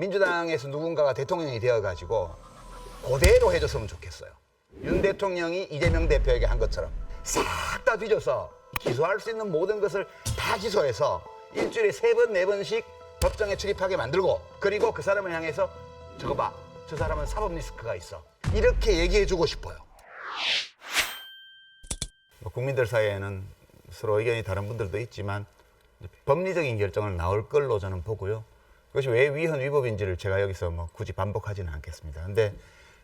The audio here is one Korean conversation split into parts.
민주당에서 누군가가 대통령이 되어가지고 그대로 해줬으면 좋겠어요. 윤 대통령이 이재명 대표에게 한 것처럼 싹 다 뒤져서 기소할 수 있는 모든 것을 다 기소해서 일주일에 3번, 4번씩 법정에 출입하게 만들고, 그리고 그 사람을 향해서 저거 봐, 저 사람은 사법 리스크가 있어, 이렇게 얘기해주고 싶어요. 국민들 사이에는 서로 의견이 다른 분들도 있지만 법리적인 결정은 나올 걸로 저는 보고요. 그것이 왜 위헌 위법인지를 제가 여기서 굳이 반복하지는 않겠습니다. 근데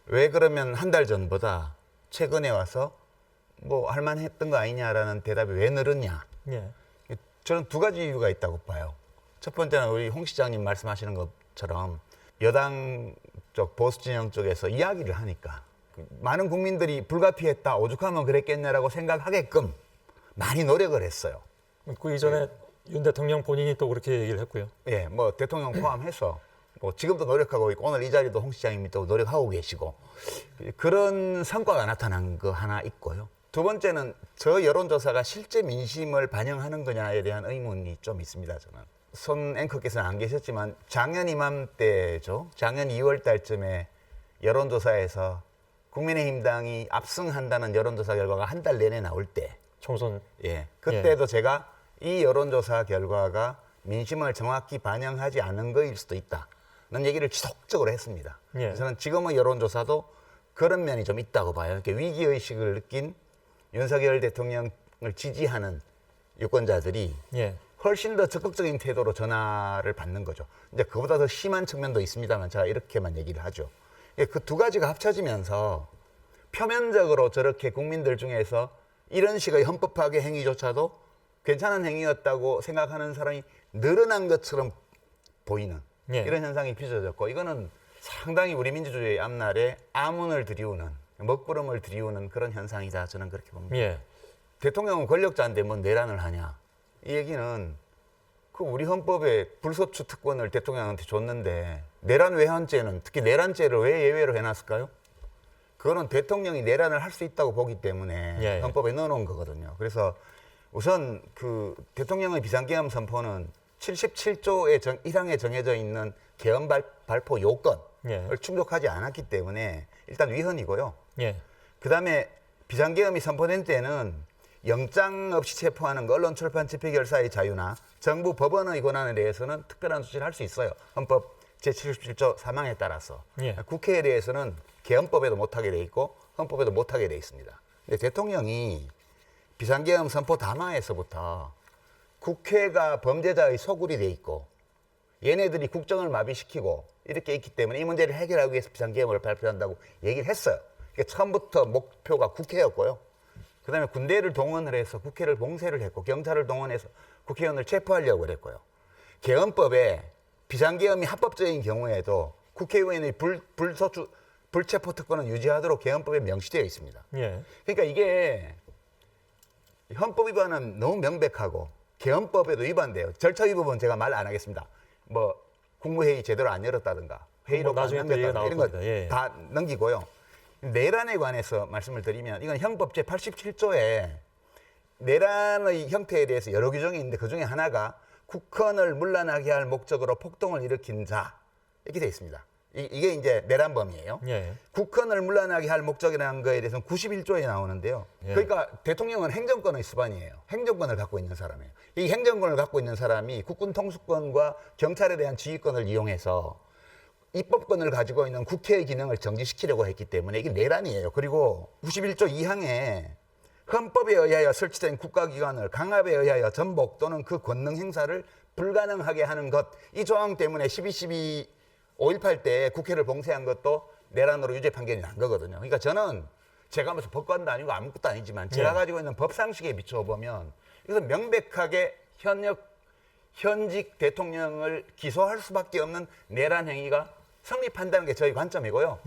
왜 그러면 한 달 전보다 최근에 와서 할만했던 거 아니냐라는 대답이 왜 늘었냐? 예. 저는 2가지 이유가 있다고 봐요. 첫 번째는 우리 홍 시장님 말씀하시는 것처럼 여당 쪽 보수 진영 쪽에서 이야기를 하니까 많은 국민들이 불가피했다, 오죽하면 그랬겠냐라고 생각하게끔 많이 노력을 했어요. 그 이전에 윤 대통령 본인이 또 그렇게 얘기를 했고요. 예, 대통령 포함해서 지금도 노력하고 있고, 오늘 이 자리도 홍 시장님이 또 노력하고 계시고, 그런 성과가 나타난 거 하나 있고요. 두 번째는 저 여론조사가 실제 민심을 반영하는 거냐에 대한 의문이 좀 있습니다, 저는. 손 앵커께서는 안 계셨지만 작년 이맘때죠. 작년 2월 달쯤에 여론조사에서 국민의힘당이 압승한다는 여론조사 결과가 한 달 내내 나올 때, 총선. 예, 그때도 제가 이 여론조사 결과가 민심을 정확히 반영하지 않은 거일 수도 있다는 얘기를 지속적으로 했습니다. 예. 저는 지금의 여론조사도 그런 면이 좀 있다고 봐요. 이렇게 위기의식을 느낀 윤석열 대통령을 지지하는 유권자들이 예. 훨씬 더 적극적인 태도로 전화를 받는 거죠. 이제 그보다 더 심한 측면도 있습니다만 제가 이렇게만 얘기를 하죠. 그 2가지가 합쳐지면서 표면적으로 저렇게 국민들 중에서 이런 식의 헌법 파괴 행위조차도 괜찮은 행위였다고 생각하는 사람이 늘어난 것처럼 보이는 이런 현상이 빚어졌고, 이거는 상당히 우리 민주주의의 앞날에 암운을 들이우는, 먹구름을 들이우는 그런 현상이다, 저는 그렇게 봅니다. 예. 대통령은 권력자인데 내란을 하냐, 이 얘기는 우리 헌법에 불소추 특권을 대통령한테 줬는데 내란 외환죄는, 특히 내란죄를 왜 예외로 해놨을까요? 그거는 대통령이 내란을 할 수 있다고 보기 때문에 헌법에 넣어놓은 거거든요. 그래서 우선 대통령의 비상계엄 선포는 77조의 1항에 정해져 있는 계엄 발포 요건을 충족하지 않았기 때문에 일단 위헌이고요. 예. 그다음에 비상계엄이 선포된 때는 영장 없이 체포하는 거, 언론 출판 집회 결사의 자유나 정부 법원의 권한에 대해서는 특별한 조치를 할 수 있어요. 헌법 제77조 3항에 따라서. 국회에 대해서는 계엄법에도 못하게 돼 있고 헌법에도 못하게 돼 있습니다. 근데 대통령이 비상계엄 선포 담화에서부터 국회가 범죄자의 소굴이 돼 있고 얘네들이 국정을 마비시키고 이렇게 있기 때문에 이 문제를 해결하기 위해서 비상계엄을 발표한다고 얘기를 했어요. 그러니까 처음부터 목표가 국회였고요. 그다음에 군대를 동원을 해서 국회를 봉쇄를 했고, 경찰을 동원해서 국회의원을 체포하려고 그랬고요. 계엄법에 비상계엄이 합법적인 경우에도 국회의원의 불체포 특권은 유지하도록 계엄법에 명시되어 있습니다. 그러니까 이게 헌법 위반은 너무 명백하고 계엄법에도 위반돼요. 절차 위반은 제가 말 안 하겠습니다. 국무회의 제대로 안 열었다든가, 회의록 안 남겼다든가 이런 거 다 넘기고요. 내란에 관해서 말씀을 드리면 이건 형법 제87조에 내란의 형태에 대해서 여러 규정이 있는데 그중에 하나가 국헌을 문란하게 할 목적으로 폭동을 일으킨 자, 이렇게 되어 있습니다. 이게 이제 내란범이에요. 국헌을 문란하게 할 목적이라는 거에 대해서는 91조에 나오는데요. 그러니까 대통령은 행정권의 수반이에요. 행정권을 갖고 있는 사람이에요. 이 행정권을 갖고 있는 사람이 국군 통수권과 경찰에 대한 지휘권을 이용해서 입법권을 가지고 있는 국회의 기능을 정지시키려고 했기 때문에 이게 내란이에요. 그리고 91조 2항에 헌법에 의하여 설치된 국가기관을 강압에 의하여 전복 또는 그 권능 행사를 불가능하게 하는 것, 이 조항 때문에 12.12 5.18 때 국회를 봉쇄한 것도 내란으로 유죄 판결이 난 거거든요. 그러니까 저는 제가 무슨 법관도 아니고 아무것도 아니지만 제가 가지고 있는 법상식에 비춰보면 이것은 명백하게 현직 대통령을 기소할 수밖에 없는 내란 행위가 성립한다는 게 저희 관점이고요.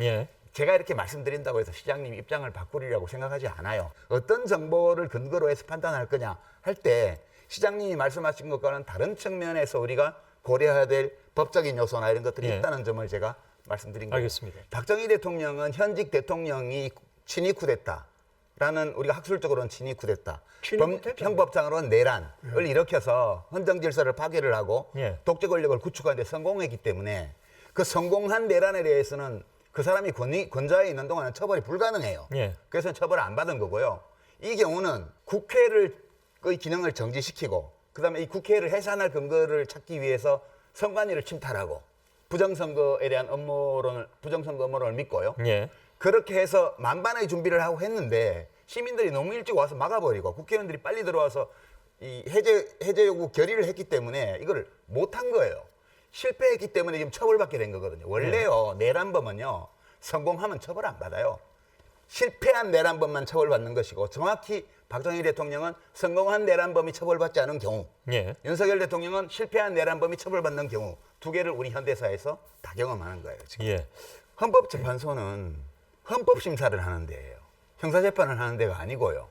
제가 이렇게 말씀드린다고 해서 시장님 입장을 바꾸리라고 생각하지 않아요. 어떤 정보를 근거로 해서 판단할 거냐 할 때 시장님이 말씀하신 것과는 다른 측면에서 우리가 고려해야 될 법적인 요소나 이런 것들이 있다는 점을 제가 말씀드린 거예요. 알겠습니다. 박정희 대통령은 현직 대통령이 친위 쿠데타라는, 우리가 학술적으로는 친위 쿠데타, 형법상으로는 내란을 일으켜서 헌정 질서를 파괴를 하고 독재 권력을 구축하는 데 성공했기 때문에 그 성공한 내란에 대해서는 그 사람이 권좌에 있는 동안은 처벌이 불가능해요. 예. 그래서 처벌을 안 받은 거고요. 이 경우는 국회의 기능을 정지시키고 그다음에 이 국회를 해산할 근거를 찾기 위해서 선관위를 침탈하고 부정선거에 대한 부정선거 음모론을 믿고요. 예. 그렇게 해서 만반의 준비를 하고 했는데 시민들이 너무 일찍 와서 막아버리고 국회의원들이 빨리 들어와서 이 해제 요구 결의를 했기 때문에 이걸 못한 거예요. 실패했기 때문에 지금 처벌받게 된 거거든요. 원래요 내란범은요 성공하면 처벌 안 받아요. 실패한 내란범만 처벌받는 것이고 정확히 박정희 대통령은 성공한 내란범이 처벌받지 않은 경우, 예. 윤석열 대통령은 실패한 내란범이 처벌받는 경우 두 개를 우리 현대사에서 다 경험하는 거예요. 지금. 예. 헌법재판소는 헌법심사를 하는 데예요. 형사재판을 하는 데가 아니고요.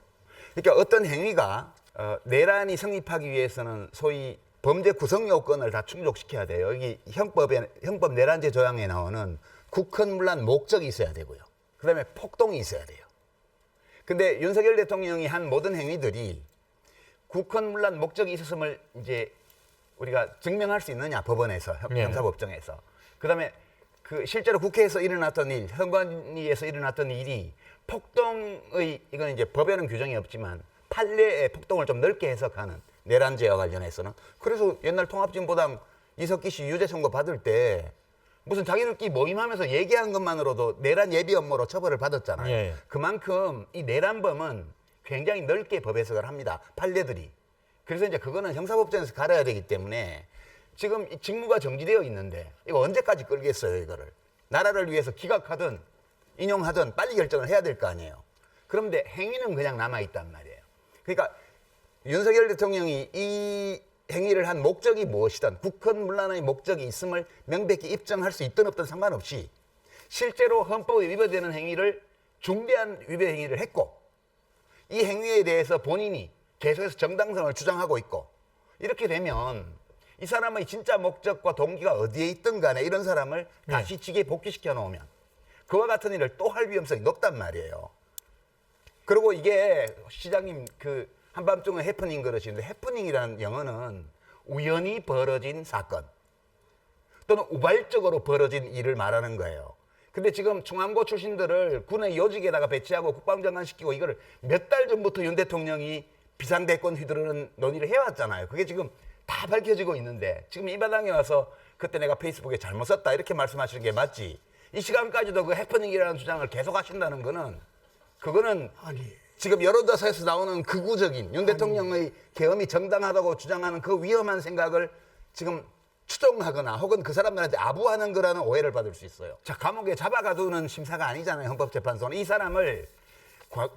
그러니까 어떤 행위가 내란이 성립하기 위해서는 소위 범죄 구성 요건을 다 충족시켜야 돼요. 여기 형법 내란죄 조항에 나오는 국헌문란 목적이 있어야 되고요. 그다음에 폭동이 있어야 돼요. 근데 윤석열 대통령이 한 모든 행위들이 국헌문란 목적이 있었음을 이제 우리가 증명할 수 있느냐 법원에서 형사법정에서. 그다음에 그 실제로 국회에서 일어났던 일, 선관위에서 일어났던 일이 폭동의 이건 이제 법에는 규정이 없지만 판례의 폭동을 좀 넓게 해석하는 내란죄와 관련해서는 그래서 옛날 통합진보당 이석기 씨 유죄 선고 받을 때 무슨 자기들끼리 모임하면서 얘기한 것만으로도 내란 예비 업무로 처벌을 받았잖아요. 예. 그만큼 이 내란범은 굉장히 넓게 법 해석을 합니다. 판례들이. 그래서 이제 그거는 형사법정에서 갈아야 되기 때문에 지금 이 직무가 정지되어 있는데 이거 언제까지 끌겠어요, 이거를. 나라를 위해서 기각하든 인용하든 빨리 결정을 해야 될 거 아니에요. 그런데 행위는 그냥 남아있단 말이에요. 그러니까 윤석열 대통령이 이 행위를 한 목적이 무엇이든 국헌문란의 목적이 있음을 명백히 입증할 수 있든 없든 상관없이 실제로 헌법에 위배되는 행위를 중대한 위배 행위를 했고 이 행위에 대해서 본인이 계속해서 정당성을 주장하고 있고 이렇게 되면 이 사람의 진짜 목적과 동기가 어디에 있든 간에 이런 사람을 다시 직에 복귀시켜 놓으면 그와 같은 일을 또 할 위험성이 높단 말이에요. 그리고 이게 시장님 그 한밤중에 해프닝 그러시는데 해프닝이라는 영어는 우연히 벌어진 사건 또는 우발적으로 벌어진 일을 말하는 거예요. 근데 지금 중앙고 출신들을 군의 요직에다가 배치하고 국방장관 시키고 이걸 몇 달 전부터 윤 대통령이 비상대권 휘두르는 논의를 해왔잖아요. 그게 지금 다 밝혀지고 있는데 지금 이 마당에 와서 그때 내가 페이스북에 잘못 썼다 이렇게 말씀하시는 게 맞지. 이 시간까지도 그 해프닝이라는 주장을 계속 하신다는 거는 그거는 지금 여론조사에서 나오는 극우적인 윤 대통령의 계엄이 정당하다고 주장하는 그 위험한 생각을 지금 추종하거나 혹은 그 사람들한테 아부하는 거라는 오해를 받을 수 있어요. 자, 감옥에 잡아가두는 심사가 아니잖아요. 헌법재판소는. 이 사람을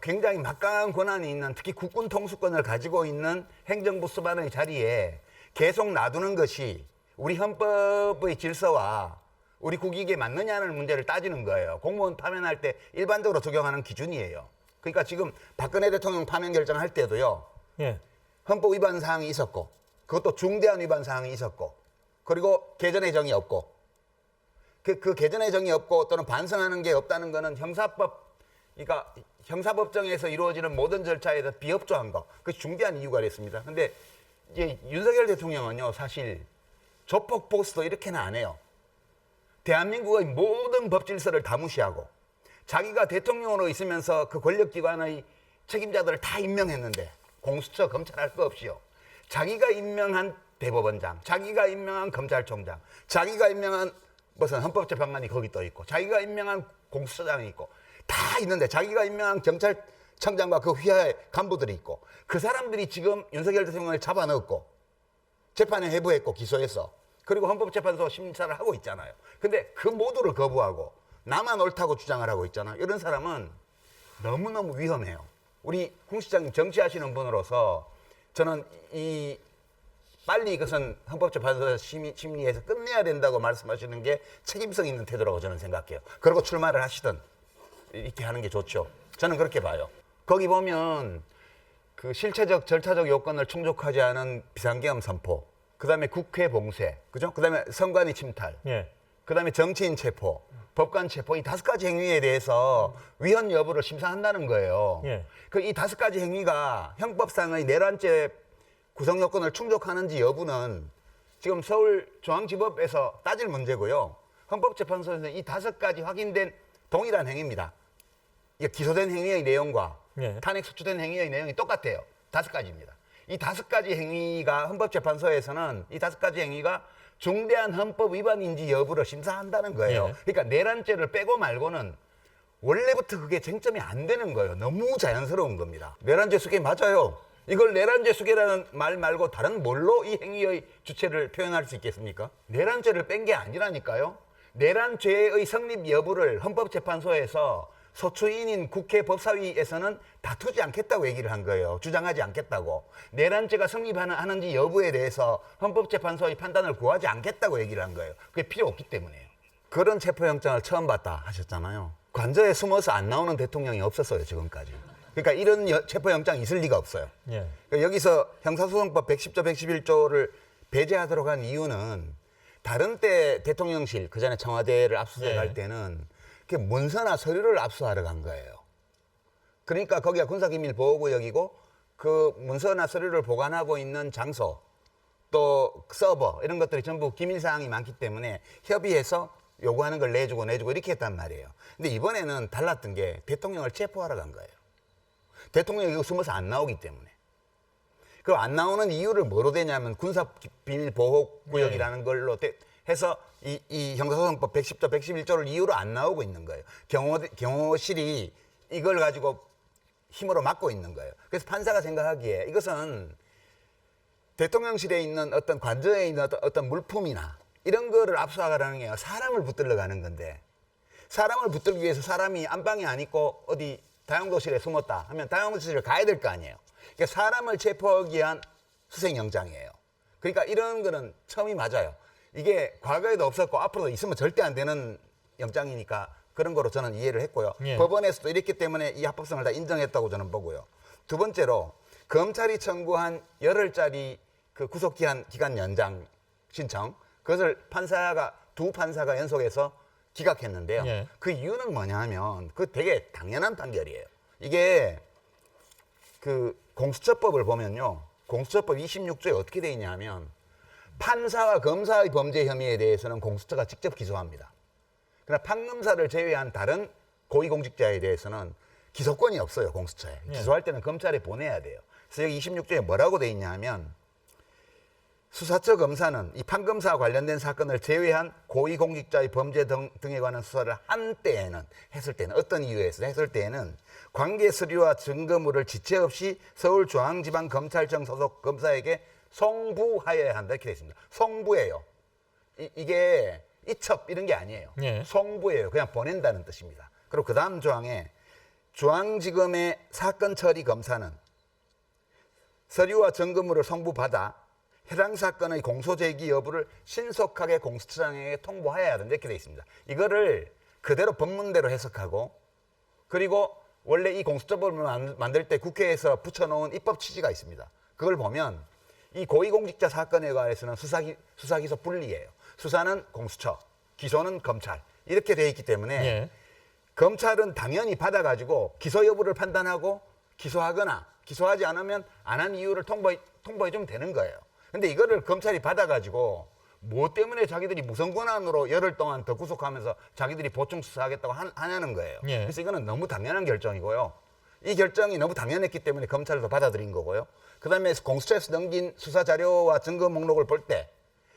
굉장히 막강한 권한이 있는 특히 국군 통수권을 가지고 있는 행정부 수반의 자리에 계속 놔두는 것이 우리 헌법의 질서와 우리 국익에 맞느냐는 문제를 따지는 거예요. 공무원 파면할 때 일반적으로 적용하는 기준이에요. 그러니까 지금 박근혜 대통령 파면 결정할 때도요. 예. 헌법 위반 사항이 있었고 그것도 중대한 위반 사항이 있었고 그리고 개전의 정이 없고 그 개전의 정이 없고 또는 반성하는 게 없다는 거는 형사법 그러니까 형사법정에서 이루어지는 모든 절차에서 비협조한 거 그것이 중대한 이유가 됐습니다. 근데 이제 윤석열 대통령은요 사실 조폭 보스도 이렇게는 안 해요. 대한민국의 모든 법 질서를 다 무시하고 자기가 대통령으로 있으면서 그 권력기관의 책임자들을 다 임명했는데 공수처 검찰할 거 없이요. 자기가 임명한 대법원장, 자기가 임명한 검찰총장, 자기가 임명한 무슨 헌법재판관이 거기 또 있고 자기가 임명한 공수처장이 있고 다 있는데 자기가 임명한 경찰청장과 그 휘하의 간부들이 있고 그 사람들이 지금 윤석열 대통령을 잡아넣었고 재판에 회부했고 기소했어. 그리고 헌법재판소 심사를 하고 있잖아요. 근데 그 모두를 거부하고 나만 옳다고 주장을 하고 있잖아요. 이런 사람은 너무너무 위험해요. 우리 홍 시장님 정치하시는 분으로서 저는 빨리 이것은 헌법재판소 심리에서 끝내야 된다고 말씀하시는 게 책임성 있는 태도라고 저는 생각해요. 그리고 출마를 하시든 이렇게 하는 게 좋죠. 저는 그렇게 봐요. 거기 보면 그 실체적 절차적 요건을 충족하지 않은 비상계엄 선포, 그다음에 국회 봉쇄, 그죠? 그다음에 선관위 침탈, 예. 그다음에 정치인 체포, 법관 체포 이 5가지 행위에 대해서 위헌 여부를 심사한다는 거예요. 예. 그 이 5가지 행위가 형법상의 내란죄 구성 요건을 충족하는지 여부는 지금 서울중앙지법에서 따질 문제고요. 헌법재판소에서는 이 5가지 확인된 동일한 행위입니다. 이게 기소된 행위의 내용과 예. 탄핵 소추된 행위의 내용이 똑같아요. 5가지입니다. 이 5가지 행위가 헌법재판소에서는 이 5가지 행위가 중대한 헌법 위반인지 여부를 심사한다는 거예요. 예. 그러니까 내란죄를 빼고 말고는 원래부터 그게 쟁점이 안 되는 거예요. 너무 자연스러운 겁니다. 내란죄 수괴 맞아요. 이걸 내란죄 수괴라는 말 말고 다른 뭘로 이 행위의 주체를 표현할 수 있겠습니까? 내란죄를 뺀 게 아니라니까요. 내란죄의 성립 여부를 헌법재판소에서 소추인인 국회 법사위에서는 다투지 않겠다고 얘기를 한 거예요. 주장하지 않겠다고. 내란죄가 성립하는지 여부에 대해서 헌법재판소의 판단을 구하지 않겠다고 얘기를 한 거예요. 그게 필요 없기 때문에요. 그런 체포영장을 처음 봤다 하셨잖아요. 관저에 숨어서 안 나오는 대통령이 없었어요, 지금까지. 그러니까 이런 체포영장이 있을 리가 없어요. 예. 그러니까 여기서 형사소송법 110조, 111조를 배제하도록 한 이유는 다른 때 대통령실, 그 전에 청와대를 압수수색할 예. 때는 문서나 서류를 압수하러 간 거예요. 그러니까 거기가 군사기밀보호구역이고 그 문서나 서류를 보관하고 있는 장소, 또 서버 이런 것들이 전부 기밀사항이 많기 때문에 협의해서 요구하는 걸 내주고 이렇게 했단 말이에요. 근데 이번에는 달랐던 게 대통령을 체포하러 간 거예요. 대통령이 여기 숨어서 안 나오기 때문에. 그 안 나오는 이유를 뭐로 되냐면 군사비밀보호구역이라는 걸로 해서 이 형사소송법 110조, 111조를 이유로 안 나오고 있는 거예요. 경호실이 이걸 가지고 힘으로 막고 있는 거예요. 그래서 판사가 생각하기에 이것은 대통령실에 있는 어떤 관저에 있는 어떤 물품이나 이런 거를 압수하라는 게 사람을 붙들러 가는 건데 사람을 붙들기 위해서 사람이 안방에 안 있고 어디 다용도실에 숨었다 하면 다용도실을 가야 될 거 아니에요. 그러니까 사람을 체포하기 위한 수색영장이에요. 그러니까 이런 거는 처음이 맞아요. 이게 과거에도 없었고 앞으로도 있으면 절대 안 되는 영장이니까 그런 거로 저는 이해를 했고요. 예. 법원에서도 이랬기 때문에 이 합법성을 다 인정했다고 저는 보고요. 두 번째로 검찰이 청구한 열흘짜리 그 구속기간 연장 신청 그것을 두 판사가 연속해서 기각했는데요. 예. 그 이유는 뭐냐 하면 그 되게 당연한 판결이에요. 이게 그 공수처법을 보면요. 공수처법 26조에 어떻게 돼 있냐 하면 판사와 검사의 범죄 혐의에 대해서는 공수처가 직접 기소합니다. 그러나 판검사를 제외한 다른 고위공직자에 대해서는 기소권이 없어요, 공수처에. 예. 기소할 때는 검찰에 보내야 돼요. 그래서 여기 26조에 뭐라고 돼 있냐 하면 수사처 검사는 이 판검사와 관련된 사건을 제외한 고위공직자의 범죄 등에 관한 수사를 했을 때는 어떤 이유에서 했을 때에는 관계 서류와 증거물을 지체 없이 서울중앙지방검찰청 소속 검사에게 송부하여야 한다 이렇게 되어 있습니다. 송부예요. 이게 이첩 이런 게 아니에요. 예. 송부예요. 그냥 보낸다는 뜻입니다. 그리고 그 다음 조항에 중앙지검의 사건 처리 검사는 서류와 증거물을 송부받아 해당 사건의 공소제기 여부를 신속하게 공수처장에게 통보하여야 한다 이렇게 되어 있습니다. 이거를 그대로 법문대로 해석하고 그리고 원래 이 공수처법을 만들 때 국회에서 붙여놓은 입법 취지가 있습니다. 그걸 보면 이 고위공직자 사건에 관해서는 수사, 기소 분리예요. 수사는 공수처, 기소는 검찰 이렇게 돼 있기 때문에 예. 검찰은 당연히 받아가지고 기소 여부를 판단하고 기소하거나 기소하지 않으면 안 한 이유를 통보해주면 되는 거예요. 근데 이거를 검찰이 받아가지고 뭐 때문에 자기들이 무선 권한으로 열흘 동안 더 구속하면서 자기들이 보충 수사하겠다고 하냐는 거예요. 예. 그래서 이거는 너무 당연한 결정이고요. 이 결정이 너무 당연했기 때문에 검찰도 받아들인 거고요. 그다음에 공수처에서 넘긴 수사 자료와 증거 목록을 볼 때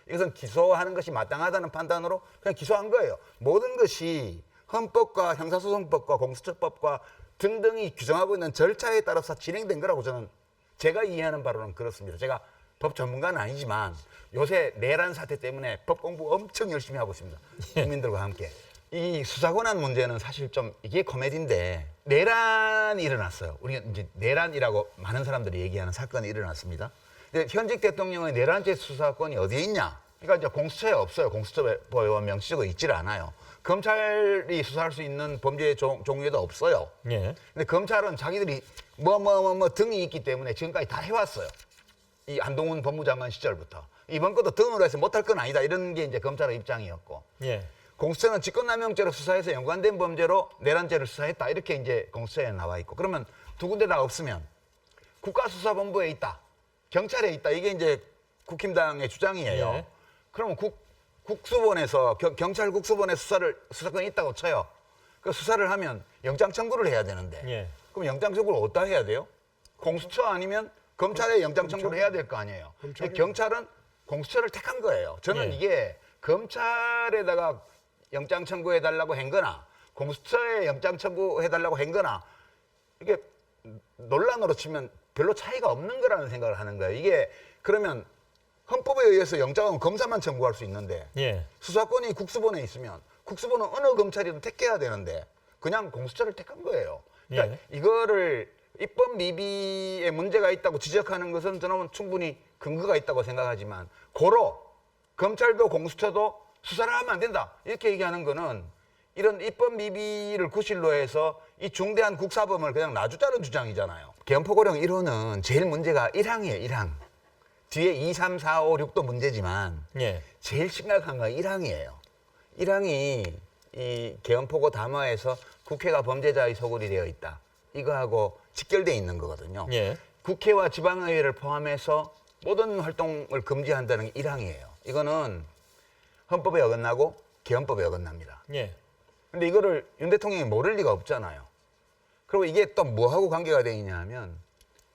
이것은 기소하는 것이 마땅하다는 판단으로 그냥 기소한 거예요. 모든 것이 헌법과 형사소송법과 공수처법과 등등이 규정하고 있는 절차에 따라서 진행된 거라고 저는 제가 이해하는 바로는 그렇습니다. 제가 법 전문가는 아니지만 요새 내란 사태 때문에 법 공부 엄청 열심히 하고 있습니다. 국민들과 함께. 이 수사권한 문제는 사실 좀 이게 코미디인데 내란이 일어났어요. 우리가 이제 내란이라고 많은 사람들이 얘기하는 사건이 일어났습니다. 근데 현직 대통령의 내란죄 수사권이 어디에 있냐? 그러니까 이제 공수처에 없어요. 공수처법에 명시적으로 있지를 않아요. 검찰이 수사할 수 있는 범죄 종류에도 없어요. 예. 근데 검찰은 자기들이 등이 있기 때문에 지금까지 다 해왔어요. 이 한동훈 법무장관 시절부터. 이번 것도 등으로 해서 못할 건 아니다. 이런 게 이제 검찰의 입장이었고. 예. 공수처는 직권남용죄로 수사해서 연관된 범죄로 내란죄를 수사했다. 이렇게 이제 공수처에 나와 있고. 그러면 두 군데 다 없으면 국가수사본부에 있다. 경찰에 있다. 이게 이제 국힘당의 주장이에요. 예. 그러면 국수본에서 경찰 국수본에 수사권이 있다고 쳐요. 그 수사를 하면 영장 청구를 해야 되는데 예. 그럼 영장 청구를 어디다 해야 돼요? 공수처 아니면 검찰에 영장 청구를 해야 될 거 아니에요. 근데 경찰은 공수처를 택한 거예요. 저는 예. 이게 검찰에다가 영장 청구해달라고 한 거나 공수처에 영장 청구해달라고 한 거나 이게 논란으로 치면 별로 차이가 없는 거라는 생각을 하는 거예요. 이게 그러면 헌법에 의해서 영장은 검사만 청구할 수 있는데 예. 수사권이 국수본에 있으면 국수본은 어느 검찰이든 택해야 되는데 그냥 공수처를 택한 거예요. 그러니까 이거를 입법 미비에 문제가 있다고 지적하는 것은 저는 충분히 근거가 있다고 생각하지만 고로 검찰도 공수처도 수사를 하면 안 된다 이렇게 얘기하는 거는 이런 입법 미비를 구실로 해서 이 중대한 국사범을 그냥 놔주자는 주장이잖아요. 개헌포고령 1호는 제일 문제가 1항이에요. 1항. 뒤에 2, 3, 4, 5, 6도 문제지만 예. 제일 심각한 건 1항이에요. 1항이 이 개헌포고 담화에서 국회가 범죄자의 소굴이 되어 있다. 이거하고 직결되어 있는 거거든요. 예. 국회와 지방의회를 포함해서 모든 활동을 금지한다는 게 1항이에요. 이거는 헌법에 어긋나고 개헌법에 어긋납니다. 예. 근데 이거를 윤 대통령이 모를 리가 없잖아요. 그리고 이게 또 뭐하고 관계가 되어 있냐 하면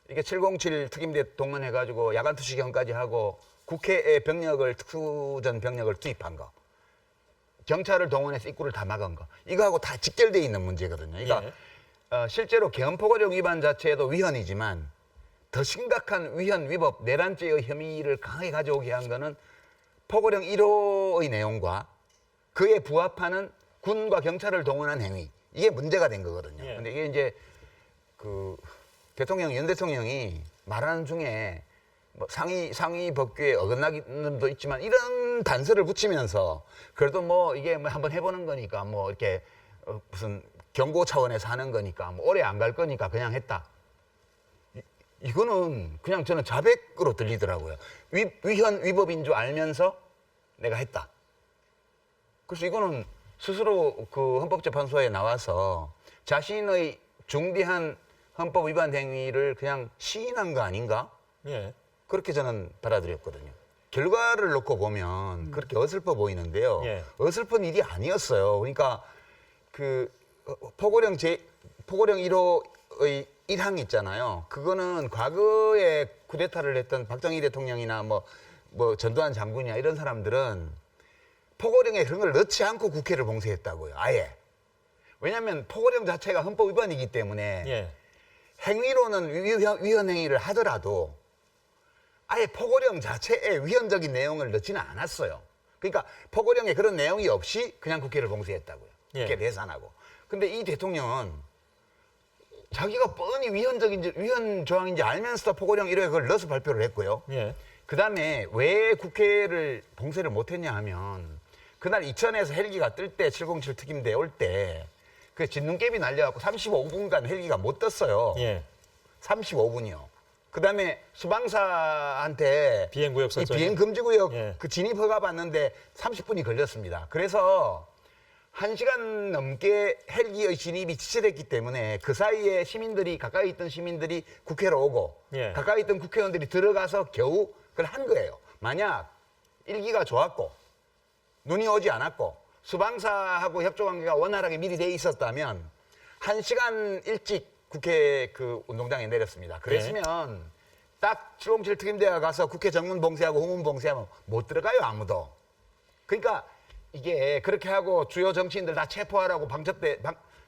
이게 707 특임대 동원해가지고 야간 투시경까지 하고 국회에 병력을 특수전 병력을 투입한 거. 경찰을 동원해서 입구를 다 막은 거. 이거하고 다 직결되어 있는 문제거든요. 그러니까 실제로 개헌포고령 위반 자체도 위헌이지만 더 심각한 위헌, 위법, 내란죄의 혐의를 강하게 가져오게 한 거는 포고령 1호의 내용과 그에 부합하는 군과 경찰을 동원한 행위. 이게 문제가 된 거거든요. 예. 근데 이게 이제 윤 대통령이 말하는 중에 뭐 상위 법규에 어긋나는 점도 있지만 이런 단서를 붙이면서 그래도 뭐 이게 뭐 한번 해보는 거니까 뭐 이렇게 무슨 경고 차원에서 하는 거니까 뭐 오래 안 갈 거니까 그냥 했다. 이거는 그냥 저는 자백으로 들리더라고요. 위헌 위법인 줄 알면서 내가 했다. 그래서 이거는 스스로 그 헌법재판소에 나와서 자신의 중대한 헌법 위반 행위를 그냥 시인한 거 아닌가? 예. 그렇게 저는 받아들였거든요. 결과를 놓고 보면 그렇게 어설퍼 보이는데요. 예. 어설픈 일이 아니었어요. 그러니까 그 포고령 1호의 1항 있잖아요. 그거는 과거에 쿠데타를 했던 박정희 대통령이나 뭐 전두환 장군이나 이런 사람들은 포고령에 그런 걸 넣지 않고 국회를 봉쇄했다고요. 아예. 왜냐하면 포고령 자체가 헌법 위반이기 때문에 예. 행위로는 위헌 행위를 하더라도 아예 포고령 자체에 위헌적인 내용을 넣지는 않았어요. 그러니까 포고령에 그런 내용이 없이 그냥 국회를 봉쇄했다고요. 예. 국회 내산하고. 근데 이 대통령은 자기가 뻔히 위헌 조항인지 알면서도 포고령 1호에 그걸 넣어서 발표를 했고요. 예. 그다음에 왜 국회를 봉쇄를 못했냐 하면 그날 이천에서 헬기가 뜰 때 707 특임대 올 때 그 진눈깨비 날려갖고 35분간 헬기가 못 떴어요. 예. 35분이요. 그다음에 수방사한테 비행구역 이 설정. 비행금지구역 예. 그 진입 허가 받는데 30분이 걸렸습니다. 그래서 1시간 넘게 헬기의 진입이 지체됐기 때문에 그 사이에 가까이 있던 시민들이 국회로 오고 예. 가까이 있던 국회의원들이 들어가서 겨우 그걸 한 거예요. 만약 일기가 좋았고 눈이 오지 않았고 수방사하고 협조관계가 원활하게 미리 돼 있었다면 1시간 일찍 국회 그 운동장에 내렸습니다. 그랬으면 딱 707 특임대가 가서 국회 정문 봉쇄하고 후문 봉쇄하면 못 들어가요, 아무도. 그러니까 이게 그렇게 하고 주요 정치인들 다 체포하라고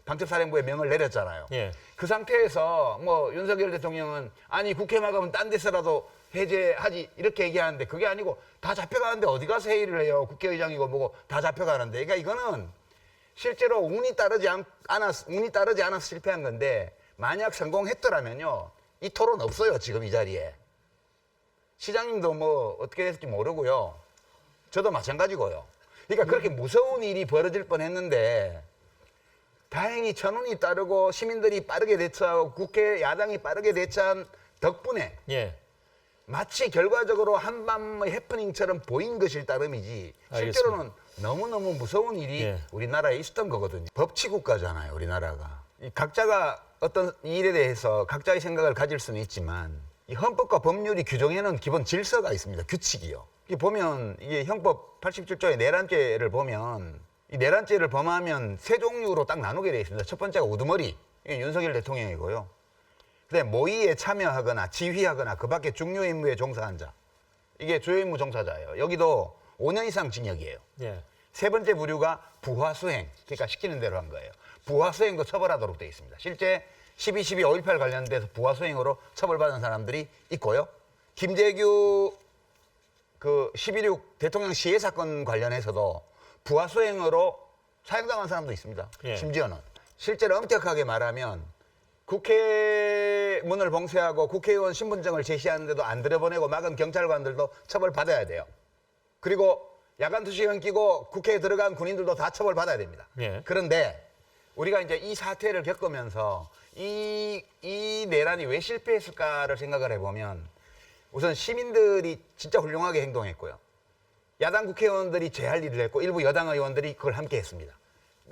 방첩사령부에 명을 내렸잖아요. 예. 그 상태에서 뭐 윤석열 대통령은 아니 국회 막으면 딴 데서라도 해제하지 이렇게 얘기하는데 그게 아니고 다 잡혀가는데 어디 가서 회의를 해요. 국회의장이고 뭐고 다 잡혀가는데. 그러니까 이거는 실제로 운이 따르지 않아서 실패한 건데 만약 성공했더라면요. 이 토론 없어요. 지금 이 자리에. 시장님도 뭐 어떻게 됐을지 모르고요. 저도 마찬가지고요. 그러니까 그렇게 무서운 일이 벌어질 뻔했는데 다행히 천운이 따르고 시민들이 빠르게 대처하고 국회 야당이 빠르게 대처한 덕분에 예. 마치 결과적으로 한밤의 해프닝처럼 보인 것일 따름이지 실제로는 너무너무 무서운 일이 예. 우리나라에 있었던 거거든요. 법치국가잖아요, 우리나라가. 각자가 어떤 일에 대해서 각자의 생각을 가질 수는 있지만 이 헌법과 법률이 규정해놓은 기본 질서가 있습니다. 규칙이요. 이게 보면 이게 형법 87조의 내란죄를 보면 이 내란죄를 범하면 세 종류로 딱 나누게 되어 있습니다. 첫 번째가 우두머리, 이게 윤석열 대통령이고요. 그다음에 모의에 참여하거나 지휘하거나 그 밖에 중요 임무에 종사한 자, 이게 주요 임무 종사자예요. 여기도 5년 이상 징역이에요. 예. 세 번째 부류가 부하수행, 그러니까 시키는 대로 한 거예요. 부하수행도 처벌하도록 되어 있습니다. 실제 12.12, 5.18 관련돼서 부하수행으로 처벌받은 사람들이 있고요. 김재규 그 11.6 대통령 시해 사건 관련해서도 부하수행으로 사형당한 사람도 있습니다. 예. 심지어는 실제로 엄격하게 말하면 국회 문을 봉쇄하고 국회의원 신분증을 제시하는데도 안 들여보내고 막은 경찰관들도 처벌받아야 돼요. 그리고 야간 투시경 끼고 국회에 들어간 군인들도 다 처벌받아야 됩니다. 예. 그런데 우리가 이제 이 사태를 겪으면서 이 내란이 왜 실패했을까를 생각을 해보면 우선 시민들이 진짜 훌륭하게 행동했고요. 야당 국회의원들이 제할 일을 했고 일부 여당 의원들이 그걸 함께 했습니다.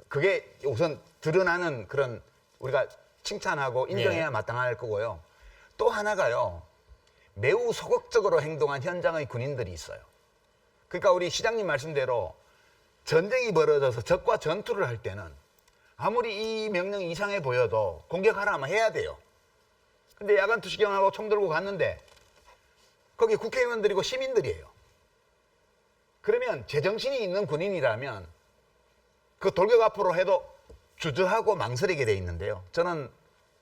그게 우선 드러나는 그런 우리가 칭찬하고 인정해야 예. 마땅할 거고요. 또 하나가요. 매우 소극적으로 행동한 현장의 군인들이 있어요. 그러니까 우리 시장님 말씀대로 전쟁이 벌어져서 적과 전투를 할 때는 아무리 이 명령이 이상해 보여도 공격하라면 해야 돼요. 근데 야간 투시경하고 총 들고 갔는데 거기 국회의원들이고 시민들이에요. 그러면 제정신이 있는 군인이라면 그 돌격 앞으로 해도 주저하고 망설이게 돼 있는데요. 저는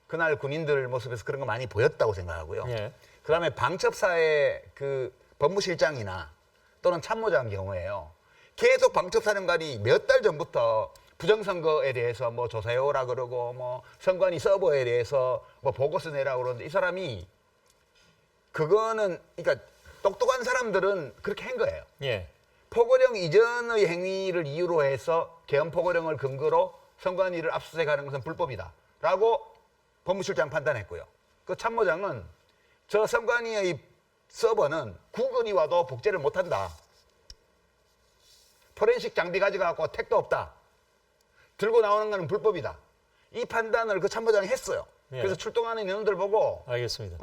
그날 군인들 모습에서 그런 거 많이 보였다고 생각하고요. 예. 그다음에 방첩사의 그 법무실장이나 또는 참모장 경우에요. 계속 방첩사령관이 몇 달 전부터 부정선거에 대해서 뭐 조사해오라 그러고 뭐 선관위 서버에 대해서 뭐 보고서 내라 그러는데 이 사람이 그거는 그러니까 똑똑한 사람들은 그렇게 한 거예요. 예. 포고령 이전의 행위를 이유로 해서 개헌 포고령을 근거로 선관위를 압수수색하는 것은 불법이다라고 법무실장 판단했고요. 그 참모장은 저 선관위의 서버는 국은이 와도 복제를 못한다. 포렌식 장비 가져가고 택도 없다. 들고 나오는 것은 불법이다. 이 판단을 그 참모장이 했어요. 예. 그래서 출동하는 인원들 보고 알겠습니다.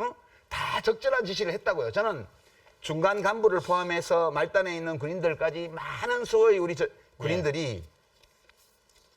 다 적절한 지시를 했다고요. 저는 중간 간부를 포함해서 말단에 있는 군인들까지 많은 수의 우리 군인들이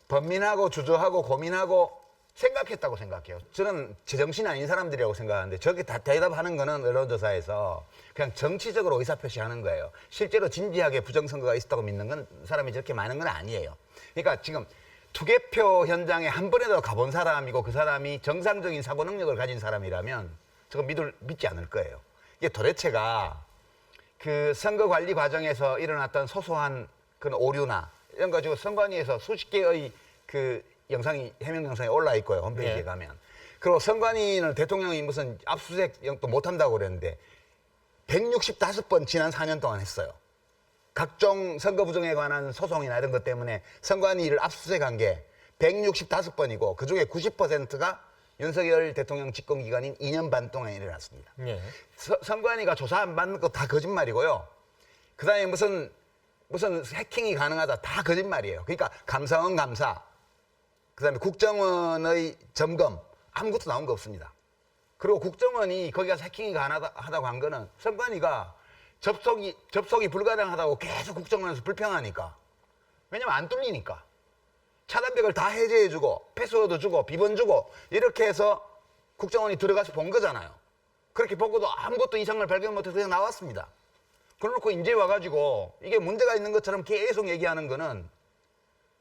번민하고 주저하고 고민하고 생각했다고 생각해요. 저는 제정신이 아닌 사람들이라고 생각하는데 저게 다 대답하는 거는 언론조사에서 그냥 정치적으로 의사표시하는 거예요. 실제로 진지하게 부정선거가 있었다고 믿는 건 사람이 저렇게 많은 건 아니에요. 그러니까 지금 투개표 현장에 한 번이라도 가본 사람이고 그 사람이 정상적인 사고 능력을 가진 사람이라면 저거 믿지 않을 거예요. 이게 도대체가 그 선거 관리 과정에서 일어났던 소소한 그런 오류나 이런 거 가지고 선관위에서 수십 개의 그 영상이 해명 영상이 올라 있고요. 홈페이지에 예. 가면. 그리고 선관위는 대통령이 무슨 압수수색 못 한다고 그랬는데 165번 지난 4년 동안 했어요. 각종 선거 부정에 관한 소송이나 이런 것 때문에 선관위를 압수수색한 게 165번이고 그중에 90%가 윤석열 대통령 집권 기간인 2년 반 동안 일어났습니다. 예. 선관위가 조사 안 받는 거 다 거짓말이고요. 그다음에 무슨 해킹이 가능하다 다 거짓말이에요. 그러니까 감사원 감사, 그다음에 국정원의 점검 아무것도 나온 거 없습니다. 그리고 국정원이 거기 가서 해킹이 가능하다고 한 거는 선관위가 접속이 불가능하다고 계속 국정원에서 불평하니까. 왜냐면 안 뚫리니까. 차단벽을 다 해제해주고 패스워드 주고 비번 주고 이렇게 해서 국정원이 들어가서 본 거잖아요. 그렇게 보고도 아무것도 이상을 발견 못해서 그냥 나왔습니다. 그래놓고 이제 와가지고 이게 문제가 있는 것처럼 계속 얘기하는 거는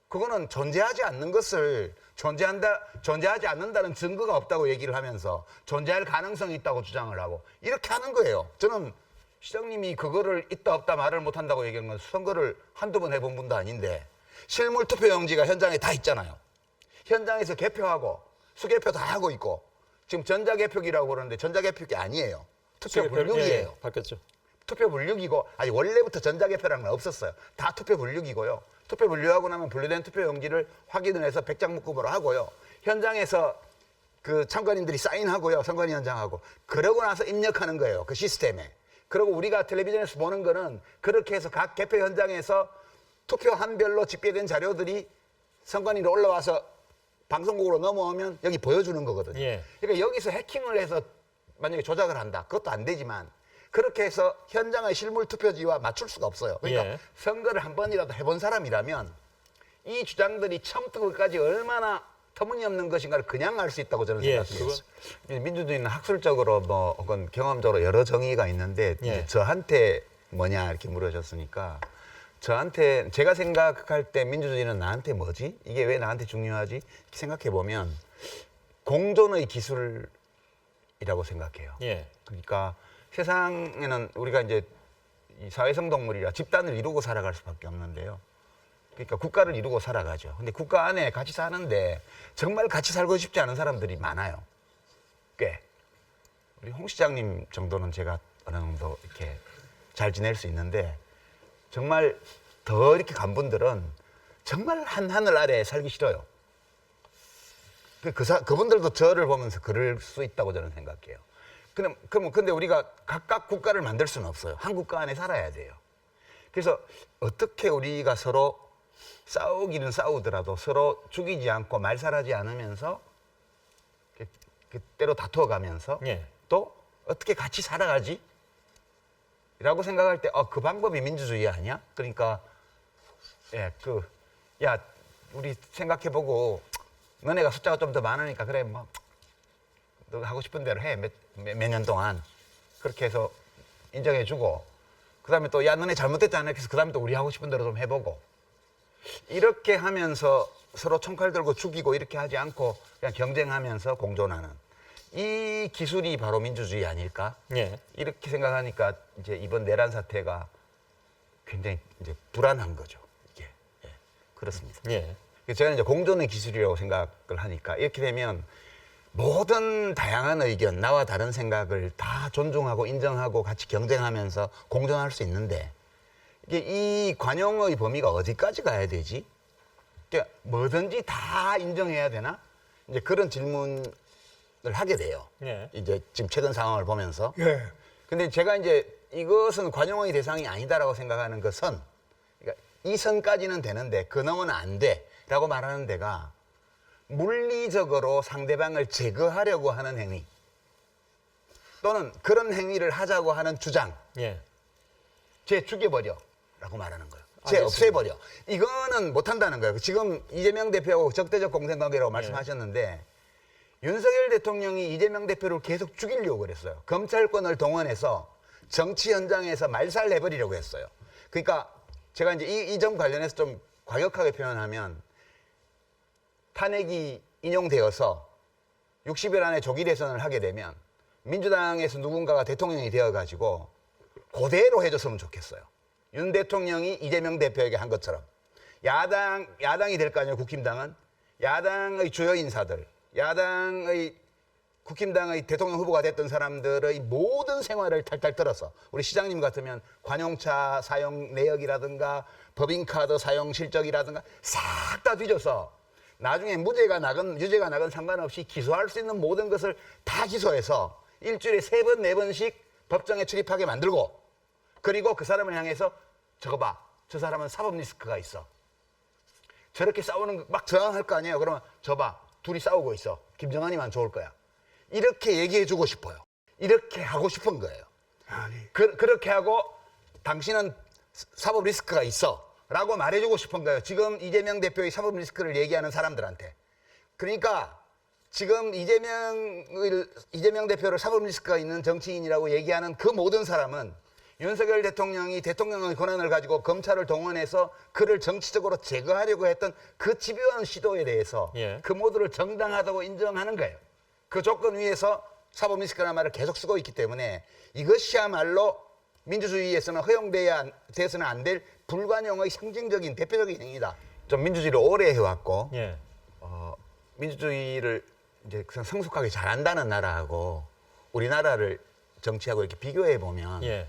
그거는 존재하지 않는 것을 존재하지 않는다는 증거가 없다고 얘기를 하면서 존재할 가능성이 있다고 주장을 하고 이렇게 하는 거예요. 저는 시장님이 그거를 있다 없다 말을 못한다고 얘기하는 건 선거를 한두 번 해본 분도 아닌데 실물 투표용지가 현장에 다 있잖아요. 현장에서 개표하고 수개표 다 하고 있고 지금 전자개표기라고 그러는데 전자개표기 아니에요. 투표 불육이에요. 예, 바뀌었죠. 투표 불육이고 아니 원래부터 전자개표라는 건 없었어요. 다 투표 불육이고요. 투표 분류하고 나면 분류된 투표용지를 확인을 해서 100장 묶음으로 하고요. 현장에서 그 참관인들이 사인하고요. 선관위 현장하고. 그러고 나서 입력하는 거예요. 그 시스템에. 그리고 우리가 텔레비전에서 보는 거는 그렇게 해서 각 개표 현장에서 투표함별로 집계된 자료들이 선관위로 올라와서 방송국으로 넘어오면 여기 보여주는 거거든요. 예. 그러니까 여기서 해킹을 해서 만약에 조작을 한다. 그것도 안 되지만 그렇게 해서 현장의 실물 투표지와 맞출 수가 없어요. 그러니까 예. 선거를 한 번이라도 해본 사람이라면 이 주장들이 처음부터 끝까지 얼마나 터무니없는 것인가를 그냥 알 수 있다고 저는 예, 생각해요. 민주주의는 학술적으로 뭐 혹은 경험적으로 여러 정의가 있는데 예. 이제 저한테 뭐냐 이렇게 물으셨으니까 저한테 제가 생각할 때 민주주의는 나한테 뭐지? 이게 왜 나한테 중요하지? 이렇게 생각해 보면 공존의 기술이라고 생각해요. 예. 그러니까 세상에는 우리가 이제 이 사회성 동물이라 집단을 이루고 살아갈 수밖에 없는데요. 그러니까 국가를 이루고 살아가죠. 근데 국가 안에 같이 사는데 정말 같이 살고 싶지 않은 사람들이 많아요. 꽤. 우리 홍 시장님 정도는 제가 어느 정도 이렇게 잘 지낼 수 있는데 정말 더 이렇게 간 분들은 정말 한 하늘 아래 살기 싫어요. 그분들도 저를 보면서 그럴 수 있다고 저는 생각해요. 근데 우리가 각각 국가를 만들 수는 없어요. 한 국가 안에 살아야 돼요. 그래서 어떻게 우리가 서로 싸우기는 싸우더라도 서로 죽이지 않고 말살하지 않으면서 때로 다투어가면서 예. 또 어떻게 같이 살아가지? 라고 생각할 때 그 방법이 민주주의 아니야? 그러니까 야 우리 생각해보고 너네가 숫자가 좀 더 많으니까 그래 뭐 너가 하고 싶은 대로 해 몇 년 동안 그렇게 해서 인정해주고 그다음에 또 야 너네 잘못됐잖아 그래서 그다음에 또 우리 하고 싶은 대로 좀 해보고 이렇게 하면서 서로 총칼 들고 죽이고 이렇게 하지 않고 그냥 경쟁하면서 공존하는 이 기술이 바로 민주주의 아닐까? 예. 이렇게 생각하니까 이제 이번 내란 사태가 굉장히 이제 불안한 거죠. 이게 그렇습니다. 예. 그래서 저는 이제 공존의 기술이라고 생각을 하니까 이렇게 되면 모든 다양한 의견, 나와 다른 생각을 다 존중하고 인정하고 같이 경쟁하면서 공존할 수 있는데 이게 이 관용의 범위가 어디까지 가야 되지? 그러니까 뭐든지 다 인정해야 되나? 이제 그런 질문을 하게 돼요. 예. 이제 지금 최근 상황을 보면서. 예. 근데 제가 이제 이것은 관용의 대상이 아니다라고 생각하는 그 선, 그러니까 이 선까지는 되는데 그 넘으면 안 돼라고 말하는 데가 물리적으로 상대방을 제거하려고 하는 행위 또는 그런 행위를 하자고 하는 주장, 예. 쟤 죽여버려라고 말하는 거예요. 쟤 알겠습니다. 없애버려. 이거는 못한다는 거예요. 지금 이재명 대표하고 적대적 공생관계라고 말씀하셨는데 윤석열 대통령이 이재명 대표를 계속 죽이려고 그랬어요. 검찰권을 동원해서 정치 현장에서 말살해버리려고 했어요. 그러니까 제가 이제 이 점 관련해서 좀 과격하게 표현하면 탄핵이 인용되어서 60일 안에 조기 대선을 하게 되면 민주당에서 누군가가 대통령이 되어가지고 그대로 해줬으면 좋겠어요. 윤 대통령이 이재명 대표에게 한 것처럼 야당이 될 거 아니에요. 국힘당은 야당의 주요 인사들, 야당의 국힘당의 대통령 후보가 됐던 사람들의 모든 생활을 탈탈 털어서 우리 시장님 같으면 관용차 사용 내역이라든가 법인카드 사용 실적이라든가 싹 다 뒤져서 나중에 유죄가 나건 상관없이 기소할 수 있는 모든 것을 다 기소해서 일주일에 3번, 4번씩 법정에 출입하게 만들고 그리고 그 사람을 향해서 저거 봐. 저 사람은 사법 리스크가 있어. 저렇게 싸우는 거 막 저항할 거 아니에요. 그러면 저 봐. 둘이 싸우고 있어. 김정한이만 좋을 거야. 이렇게 얘기해 주고 싶어요. 이렇게 하고 싶은 거예요. 아니. 그렇게 하고 당신은 사법 리스크가 있어. 라고 말해주고 싶은 거예요. 지금 이재명 대표의 사법 리스크를 얘기하는 사람들한테. 그러니까 지금 이재명 대표를 사법 리스크가 있는 정치인이라고 얘기하는 그 모든 사람은 윤석열 대통령이 대통령의 권한을 가지고 검찰을 동원해서 그를 정치적으로 제거하려고 했던 그 집요한 시도에 대해서 예. 그 모두를 정당하다고 인정하는 거예요. 그 조건 위에서 사법 리스크라는 말을 계속 쓰고 있기 때문에 이것이야말로 민주주의에서는 허용돼서는 안 될 불관용의 상징적인 대표적인 행위다. 좀 민주주의를 오래 해왔고 예. 민주주의를 이제 그냥 성숙하게 잘한다는 나라하고 우리나라를 정치하고 이렇게 비교해 보면 예.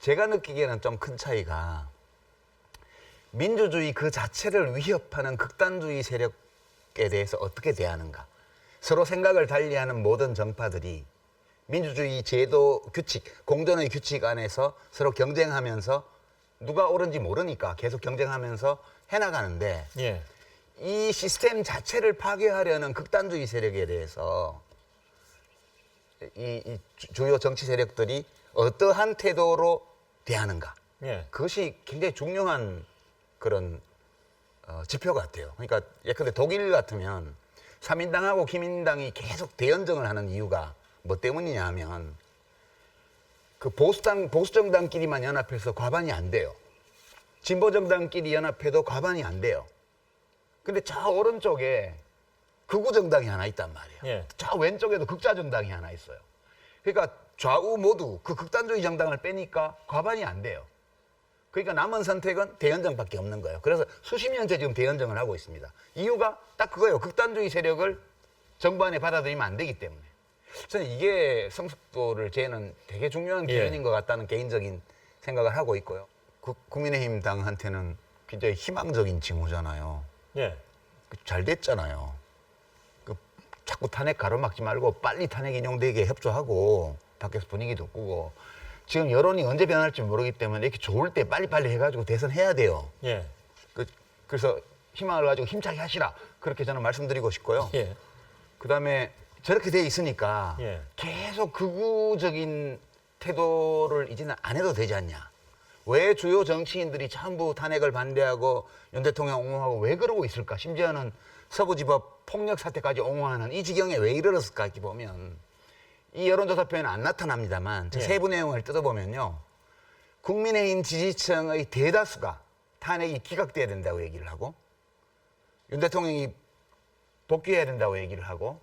제가 느끼기에는 좀 큰 차이가 민주주의 그 자체를 위협하는 극단주의 세력에 대해서 어떻게 대하는가. 서로 생각을 달리하는 모든 정파들이 민주주의 제도 규칙, 공존의 규칙 안에서 서로 경쟁하면서 누가 옳은지 모르니까 계속 경쟁하면서 해나가는데 예. 이 시스템 자체를 파괴하려는 극단주의 세력에 대해서 이 주요 정치 세력들이 어떠한 태도로 대하는가. 예. 그것이 굉장히 중요한 그런 지표 같아요. 그러니까 예컨대 독일 같으면 삼인당하고 기민당이 계속 대연정을 하는 이유가 뭐 때문이냐 하면 그 보수정당끼리만 연합해서 과반이 안 돼요. 진보정당끼리 연합해도 과반이 안 돼요. 근데 저 오른쪽에 극우정당이 하나 있단 말이에요. 예. 저 왼쪽에도 극좌정당이 하나 있어요. 그러니까 좌우 모두 그 극단주의 정당을 빼니까 과반이 안 돼요. 그러니까 남은 선택은 대연정밖에 없는 거예요. 그래서 수십 년째 지금 대연정을 하고 있습니다. 이유가 딱 그거예요. 극단주의 세력을 정부 안에 받아들이면 안 되기 때문에. 저는 이게 성숙도를 재는 되게 중요한 기준인 것 같다는 개인적인 생각을 하고 있고요. 국민의힘 당한테는 굉장히 희망적인 징후잖아요. 예. 잘 됐잖아요. 자꾸 탄핵 가로막지 말고 빨리 탄핵 인용되게 협조하고 밖에서 분위기도 꾸고 지금 여론이 언제 변할지 모르기 때문에 이렇게 좋을 때 빨리빨리 해가지고 대선해야 돼요. 예. 그래서 희망을 가지고 힘차게 하시라. 그렇게 저는 말씀드리고 싶고요. 예. 그다음에 저렇게 돼 있으니까 예. 계속 극우적인 태도를 이제는 안 해도 되지 않냐. 왜 주요 정치인들이 전부 탄핵을 반대하고 윤 대통령 옹호하고 왜 그러고 있을까? 심지어는 서부지법 폭력 사태까지 옹호하는 이 지경에 왜 이르렀을까? 이렇게 보면 이 여론조사 표에는 안 나타납니다만 저 예. 세부 내용을 뜯어보면요. 국민의힘 지지층의 대다수가 탄핵이 기각돼야 된다고 얘기를 하고 윤 대통령이 복귀해야 된다고 얘기를 하고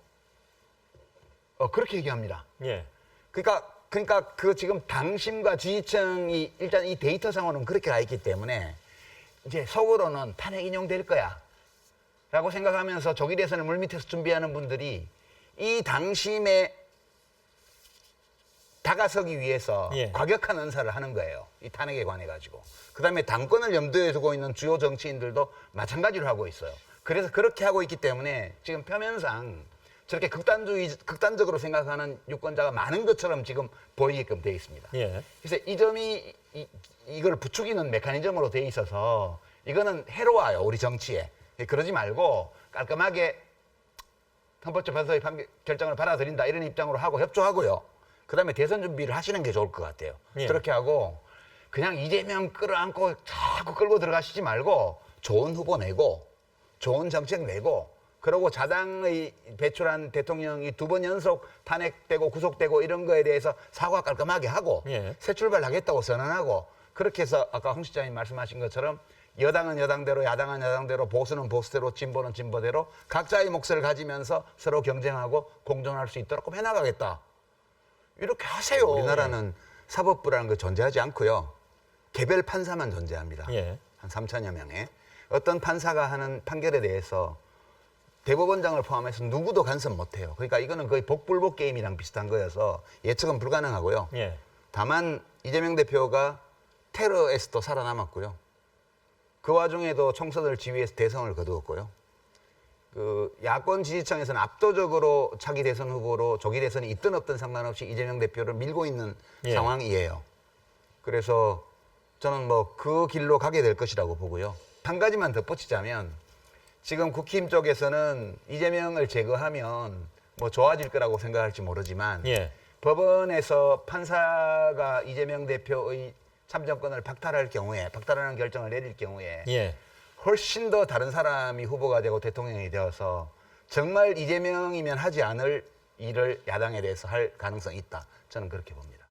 그렇게 얘기합니다. 예. 그러니까 그 지금 당심과 지지층이 일단 이 데이터상으로는 그렇게 가 있기 때문에 이제 속으로는 탄핵 인용될 거야 라고 생각하면서 조기 대선을 물밑에서 준비하는 분들이 이 당심에 다가서기 위해서 예. 과격한 언사를 하는 거예요. 이 탄핵에 관해 가지고. 그다음에 당권을 염두에 두고 있는 주요 정치인들도 마찬가지로 하고 있어요. 그래서 그렇게 하고 있기 때문에 지금 표면상 저렇게 극단적으로 생각하는 유권자가 많은 것처럼 지금 보이게끔 되어 있습니다. 예. 그래서 이 점이 이걸 부추기는 메커니즘으로 되어 있어서 이거는 해로워요, 우리 정치에. 그러지 말고 깔끔하게 헌법재판소의 결정을 받아들인다 이런 입장으로 하고 협조하고요. 그다음에 대선 준비를 하시는 게 좋을 것 같아요. 예. 그렇게 하고 그냥 이재명 끌어안고 자꾸 끌고 들어가시지 말고 좋은 후보 내고 좋은 정책 내고 그러고 자당의 배출한 대통령이 2번 연속 탄핵되고 구속되고 이런 거에 대해서 사과 깔끔하게 하고 예. 새 출발하겠다고 선언하고 그렇게 해서 아까 홍 실장님 말씀하신 것처럼 여당은 여당대로 야당은 야당대로 보수는 보수대로 진보는 진보대로 각자의 몫을 가지면서 서로 경쟁하고 공존할 수 있도록 해나가겠다. 이렇게 하세요. 우리나라는 사법부라는 거 존재하지 않고요. 개별 판사만 존재합니다. 예. 한 3천여 명의. 어떤 판사가 하는 판결에 대해서 대법원장을 포함해서 누구도 간섭 못해요. 그러니까 이거는 거의 복불복 게임이랑 비슷한 거여서 예측은 불가능하고요. 예. 다만 이재명 대표가 테러에서도 살아남았고요. 그 와중에도 총선을 지휘해서 대선을 거두었고요. 그 야권 지지층에서는 압도적으로 차기 대선 후보로 조기 대선이 있든 없든 상관없이 이재명 대표를 밀고 있는 예. 상황이에요. 그래서 저는 뭐 그 길로 가게 될 것이라고 보고요. 한 가지만 덧붙이자면 지금 국힘 쪽에서는 이재명을 제거하면 뭐 좋아질 거라고 생각할지 모르지만 예. 법원에서 판사가 이재명 대표의 참정권을 박탈하는 결정을 내릴 경우에 예. 훨씬 더 다른 사람이 후보가 되고 대통령이 되어서 정말 이재명이면 하지 않을 일을 야당에 대해서 할 가능성이 있다. 저는 그렇게 봅니다.